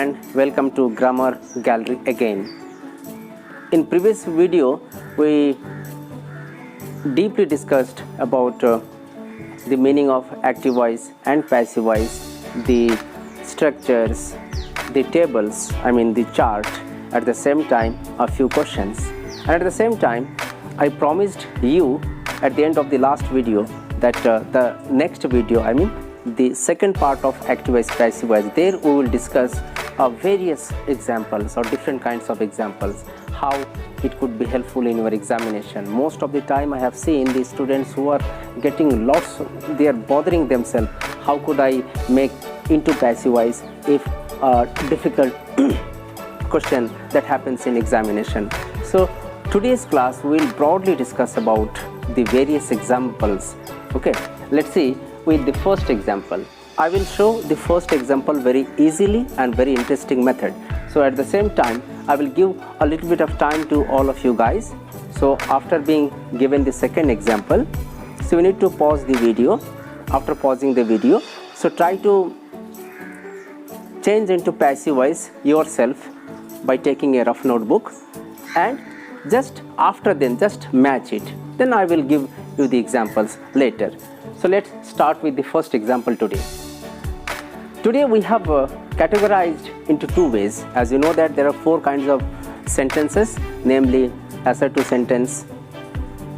and welcome to Grammargallery again. In previous video we deeply discussed about the meaning of active voice and passive voice, the structures, the tables, the chart, at the same time a few questions, and at the same time I promised you at the end of the last video that the next video, the second part of active voice, passive voice, there we will discuss various examples or different kinds of examples, how it could be helpful in your examination. Most of the time I have seen the students who are getting lots, they are bothering themselves, how could I make into passive voice if a difficult question that happens in examination. So today's class we will broadly discuss about the various examples. Okay, let's see with the first example. I will show the first example very easily and very interesting method. So at the same time I will give a little bit of time to all of you guys. So after being given the second example, so we need to pause the video. After pausing the video, so try to change into passive voice yourself by taking a rough notebook, and just after then just match it. Then I will give you the examples later. So let's start with the first example today. Today we have categorized into two ways. As you know that there are four kinds of sentences, namely assertive sentence,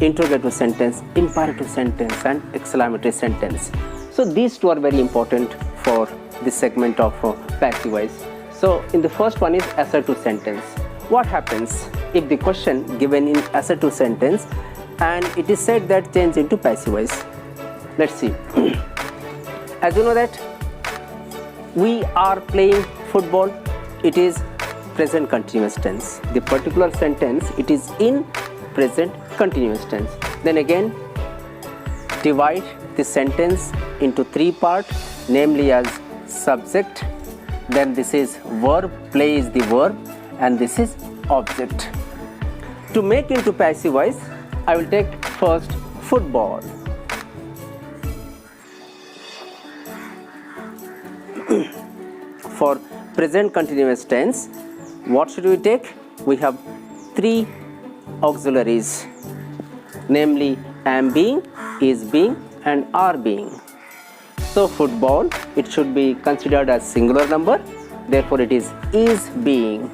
interrogative sentence, imperative sentence, and exclamatory sentence. So these two are very important for this segment of passive voice. So in the first one is assertive sentence. What happens if the question given in assertive sentence and it is said that change into passive voice? Let's see. As you know that we are playing football, it is present continuous tense. The particular sentence, it is in present continuous tense. Then again divide the sentence into three parts, namely as subject, then this is verb, play is the verb, and this is object. To make into passive voice, I will take first football. For present continuous tense, what should we take? We have three auxiliaries, namely am being, is being, and are being. So football, it should be considered as singular number, therefore it is being.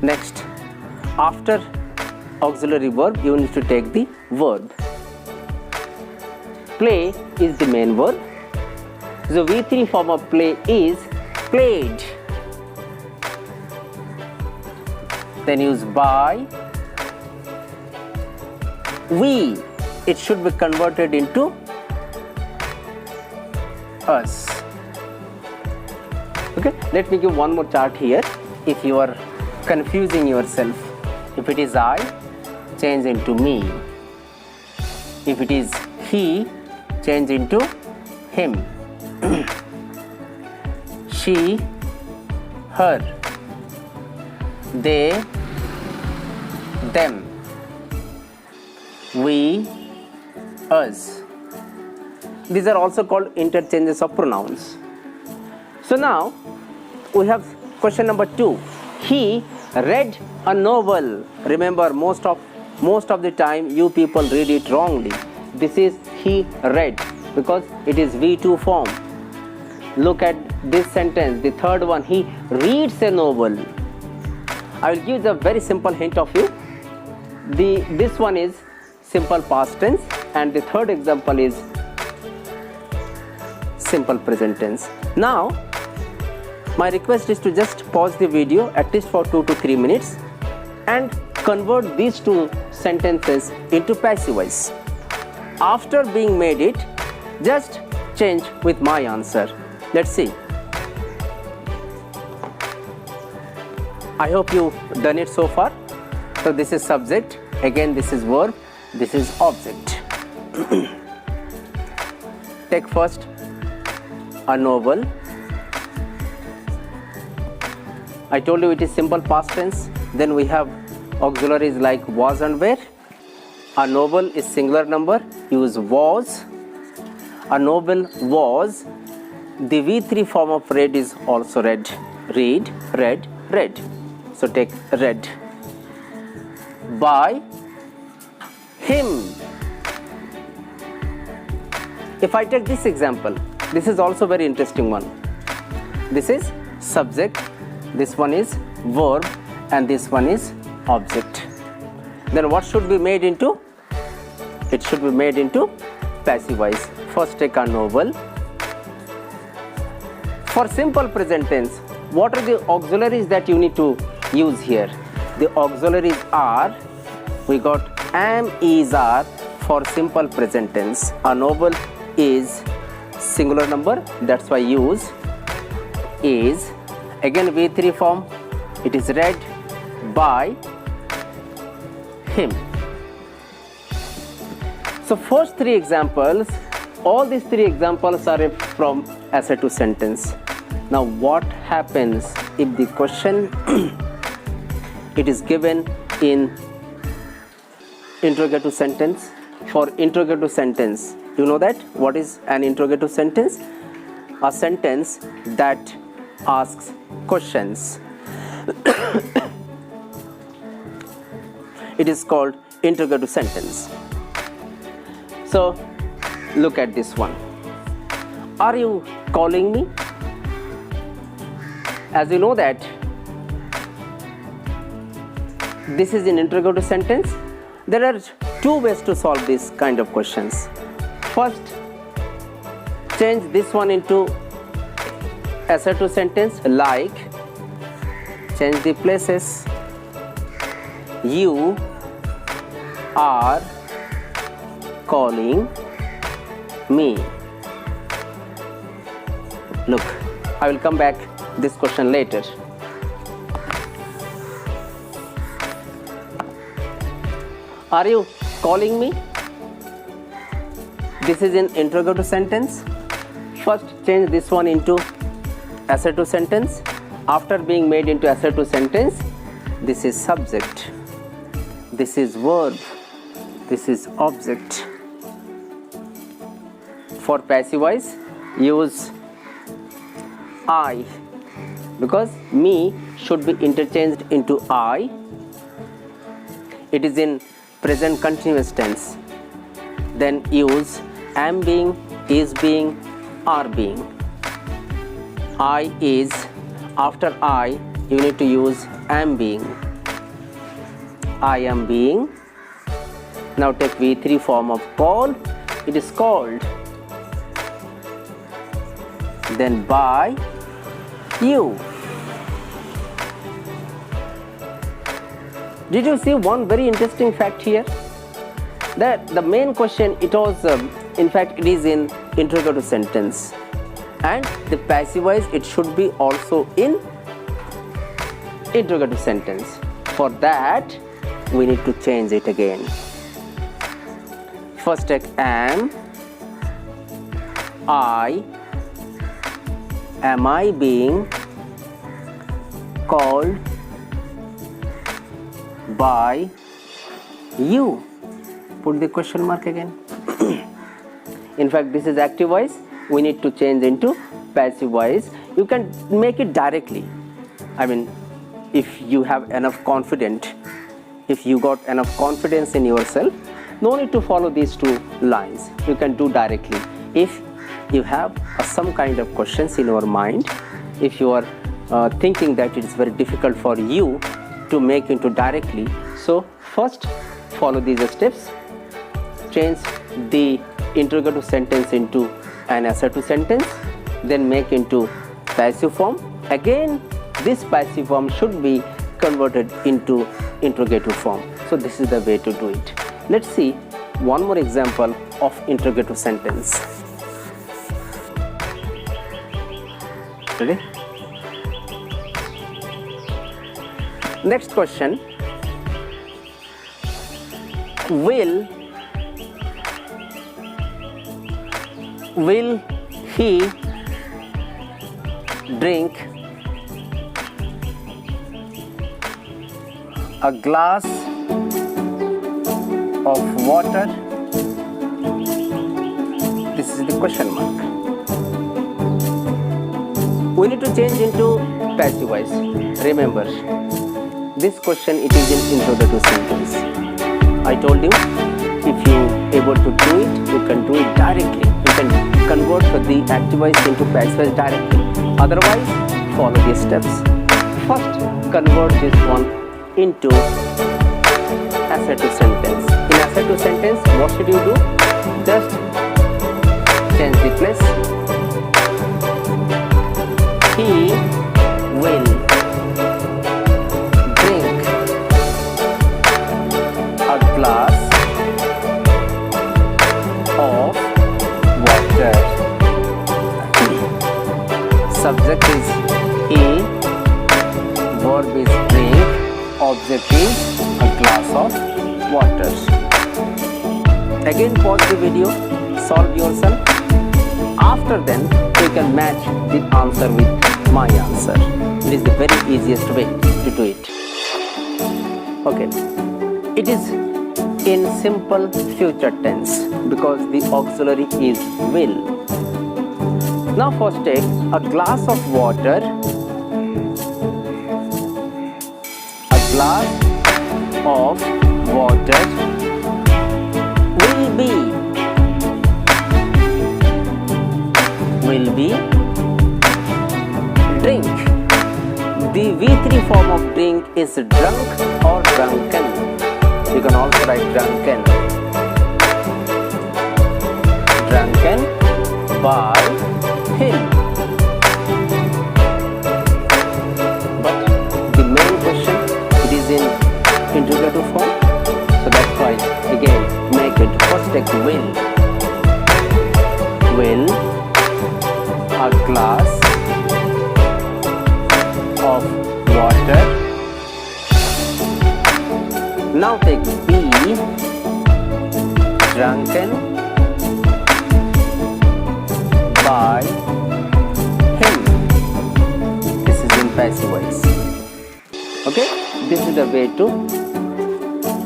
Next, after auxiliary verb, you need to take the verb. Play is the main verb. The V3 form of play is played. Then use by. We, it should be converted into us. Okay, let me give one more chart here. If you are confusing yourself, if it is I, change into me. If it is he, change into him. She, her. They, them. We, us. These are also called interchanges of pronouns. So now we have question number 2. He read a novel. Remember, most of the time you people read it wrongly. This is he read because it is V2 form. Look at this sentence, the third one, he reads a novel. I will give the very simple hint of you. This one is simple past tense and the third example is simple present tense. Now my request is to just pause the video at least for 2 to 3 minutes and convert these two sentences into passive voice. After being made it, just change with my answer. Let's see. I hope you've done it so far. So this is subject, again this is verb, this is object. Take first a novel. I told you it is simple past tense. Then we have auxiliaries like was and were. A novel is singular number, use was. A novel was. The V3 form of read is also read. Read, read, read. So take read. By him. If I take this example, this is also very interesting one. This is subject, this one is verb, and this one is object. Then what should be made into? It should be made into passive voice. First take a novel. For simple present tense, what are the auxiliaries that you need to use here? The auxiliaries are, we got am, is, are for simple present tense. A novel is singular number, that's why use is. Again V3 form, it is read by him. So first three examples, all these three examples are from essay to sentence. Now what happens if the question it is given in interrogative sentence? For interrogative sentence, you know that what is an interrogative sentence? A sentence that asks questions. It is called interrogative sentence. So look at this one. Are you calling me? As you know that this is an interrogative sentence, there are two ways to solve this kind of questions. First, change this one into assertive sentence, like change the places. You are calling me. Look, I will come back this question later. Are you calling me? This is an interrogative sentence. First change this one into assertive sentence. After being made into assertive sentence, this is subject, this is verb, this is object. For passive voice, use I, because me should be interchanged into I. It is in present continuous tense. Then use am being, is being, are being. I is. After I, you need to use am being. I am being. Now take V3 form of call. It is called. Then by you. Did you see one very interesting fact here? That the main question, it was in fact it is in interrogative sentence, and the passive voice, it should be also in interrogative sentence. For that we need to change it again. First take am I being called by you? Put the question mark again. In fact, this is active voice. We need to change into passive voice. You can make it directly. I mean, if you have enough confidence, if you got enough confidence in yourself, no need to follow these two lines. You can do directly. If you have some kind of questions in your mind, if you are thinking that it is very difficult for you to make into directly, so first follow these steps. Change the interrogative sentence into an assertive sentence, then make into passive form. Again, this passive form should be converted into interrogative form. So this is the way to do it. Let's see one more example of interrogative sentence. Ready? Next question. Will he drink a glass of water? This is the question mark. We need to change into passive voice. Remember, this question it is in interrogative sentence. I told you, if you able to do it, you can do it directly. You can convert the active voice into passive voice directly. Otherwise, follow these steps. First, convert this one into assertive sentence. In assertive sentence, what should you do? Just change the place. He will drink a glass of water. Subject is he, verb is drink, object is a glass of water. Again pause the video, solve yourself. After then you can match the answer with my answer. It is the very easiest way to do it. Okay, it is in simple future tense because the auxiliary is will. Now first take a glass of water. A glass of water will be drink. The V3 form of drink is drunk or drunken. You can also write drunken. Drunken by him. But the main question, it is in interrogative form. So that's why again make it first take will. Will a glass of water. Now take be drunken by him. This is in passive voice. Okay, this is the way to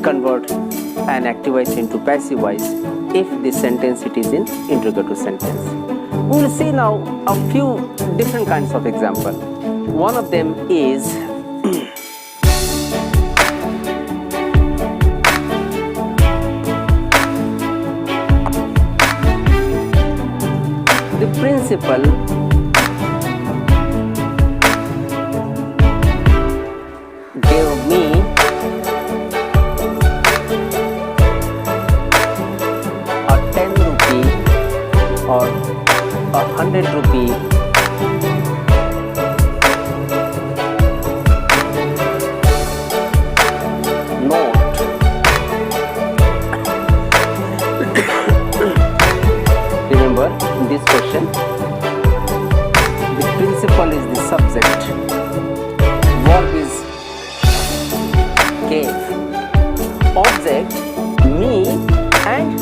convert an active voice into passive voice if the sentence it is in interrogative sentence. We will see now a few different kinds of example. One of them is the principal gave me a 10 rupee or 100 rupee note. Remember, in this question, the principal is the subject, verb is gave, object me and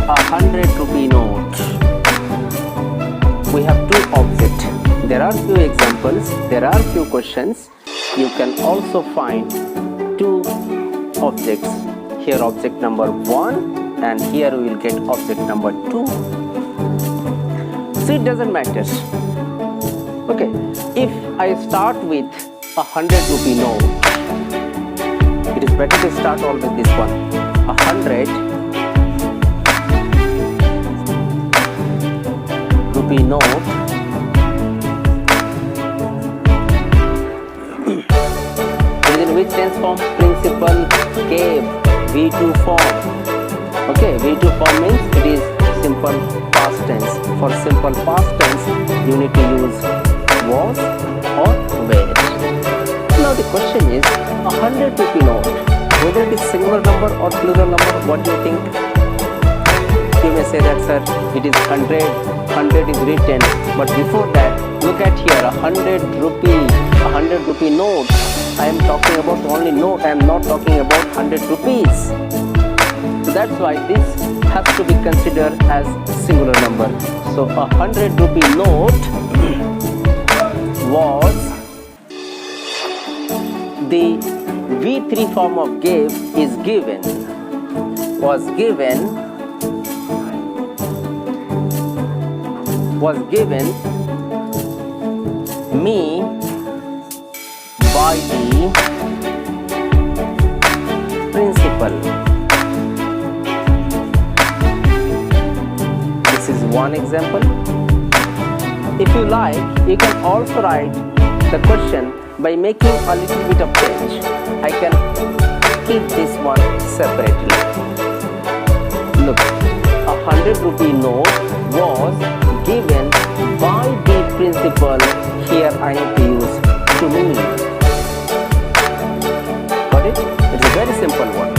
100 rupee note. We have two objects. There are few examples, there are few questions. You can also find two objects. Here object number 1 and here we will get object number 2. So it doesn't matter. Okay, if I start with 100 rupee note, it is better to start always this one. 100 rupee note. It is in which tense form? Principal gave, V2 form. Okay, V2 form means it is simple past tense. For simple past tense, you need to use was or were. Now the question is 100 rupee note. Whether it is singular number or plural number, what do you think? You may say that, sir, it is 100. 100 is written, but before that, look at here, 100 rupee note. I am talking about only note. I am not talking about 100 rupees. So that's why this has to be considered as singular number. So 100 rupee note was the V3 form of gave is given, was given was given me by the principal. This is one example. If you like, you can also write the question by making a little bit of change. I can keep this one separately. Look, a 100 rupee note was given by the principal. Here I have to use to me. Got it? It's a very simple one.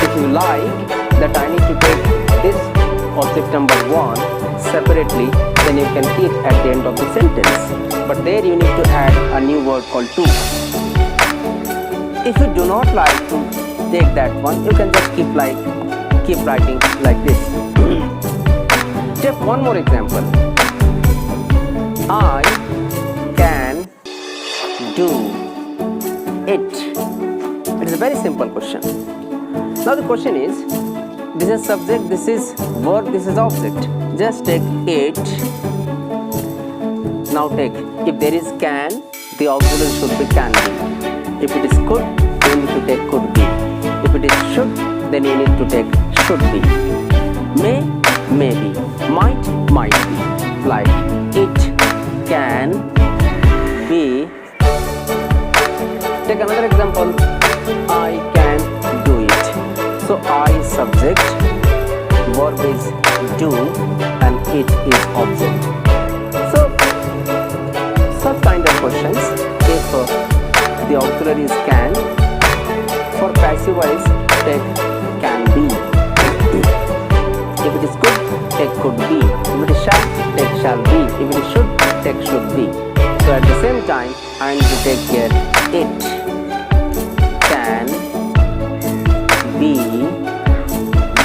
If you like that I need to take this object number 1 separately, then you can keep at the end of the sentence. But there you need to add a new word called to. If you do not like to take that one, you can just keep writing like this. Take one more example. I can do it. It is a very simple question. Now the question is, this is subject, this is verb, this is object. Just take it. Now take, if there is can, the auxiliary should be can be. If it is could, then you need to take could be. If it is should, then you need to take should be. May, maybe. Might, might be. Like it can be. Take another example. I can do it. So I subject, verb is do, and it is object. So such kind of questions, if the auxiliary is can, for passive voice take can be. If it is could, take could be. If it is shall, take shall be. If it is should, take should be. So at the same time, I need to take here it can be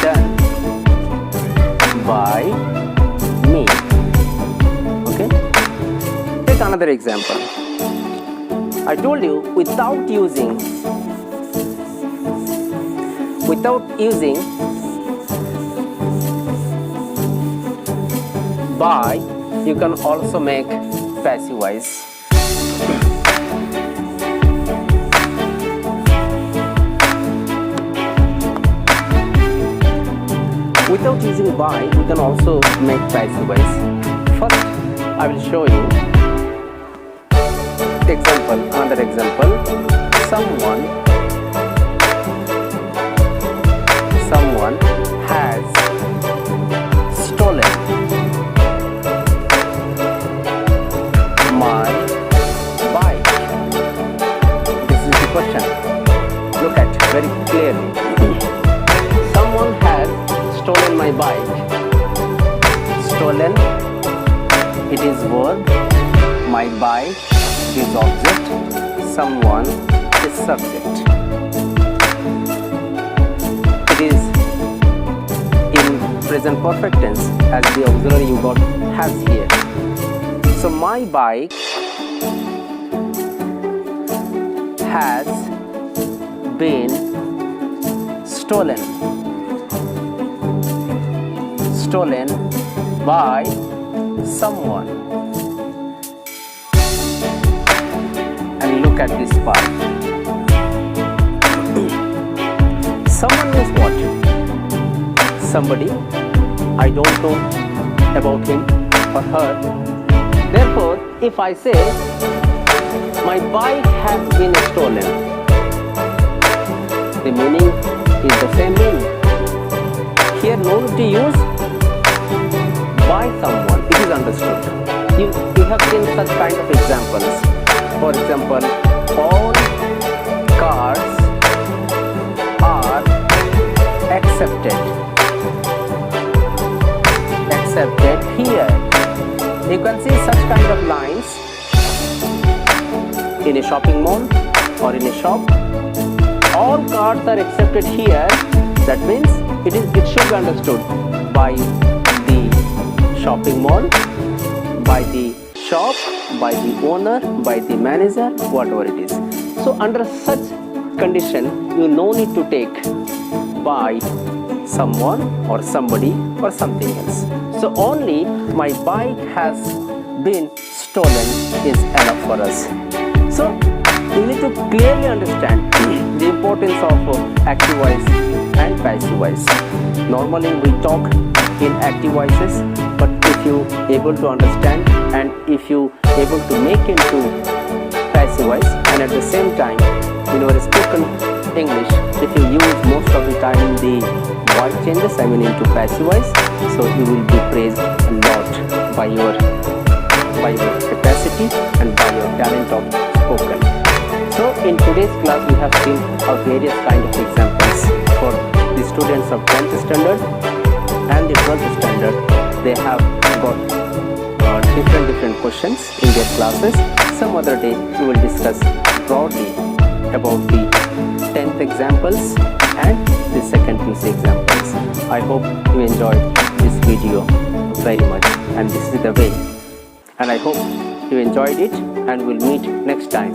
done by me. Okay? Take another example. I told you without using by, you can also make passive voice. Without using by, you can also make passive voice. First, I will show you another example. Someone has stolen my bike. This is the question. Look at very clearly. Someone has stolen my bike. Stolen, it is verb. My bike is object. Someone is subject. It is in present perfect tense as the auxiliary you got has here. So my bike has been stolen by someone. And look at this part. Someone means what? Somebody. I don't know about him or her. Therefore, if I say my bike has been stolen, the meaning is the same meaning. Here no need to use by someone, it is understood. You have seen such kind of examples. For example, all cars are accepted here. You can see such kind of lines in a shopping mall or in a shop. All cars are accepted here. That means it should be understood by the shopping mall, by the shop, by the owner, by the manager, whatever it is. So under such condition, you no need to take by someone or somebody or something else. So only my bike has been stolen is enough for us. So we need to clearly understand the importance of active voice and passive voice. Normally we talk in active voices, but if you able to understand and if you able to make into passive voice, and at the same time in your spoken English, if you use most of the time the voice changes, into passive voice, so you will be praised a lot by your capacity and by your talent of spoken. So in today's class we have seen various kind of examples for the students of 10th standard and the 12th standard. They have got different questions in their classes. Some other day we will discuss broadly about the 10th examples and the second PC examples. I hope you enjoyed this video very much, and this is the way, and I hope you enjoyed it, and we'll meet next time.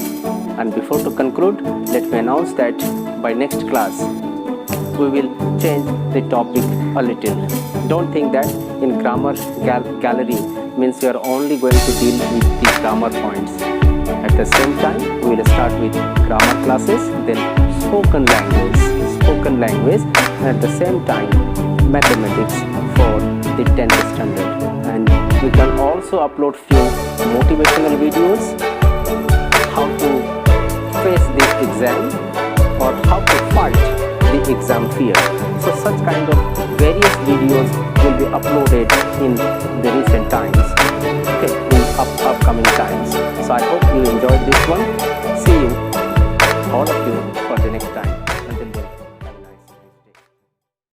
And before to conclude, let me announce that by next class we will change the topic a little. Don't think that in grammar gallery means we are only going to deal with the grammar points. At the same time we will start with grammar classes, then spoken language, and at the same time mathematics for the 10th standard. And we can also upload few motivational videos, how to face the exam or how to fight the exam fear. So such kind of various videos will be uploaded in the recent times, in upcoming times. So I hope you enjoyed this one. See you, all of you, for the next time.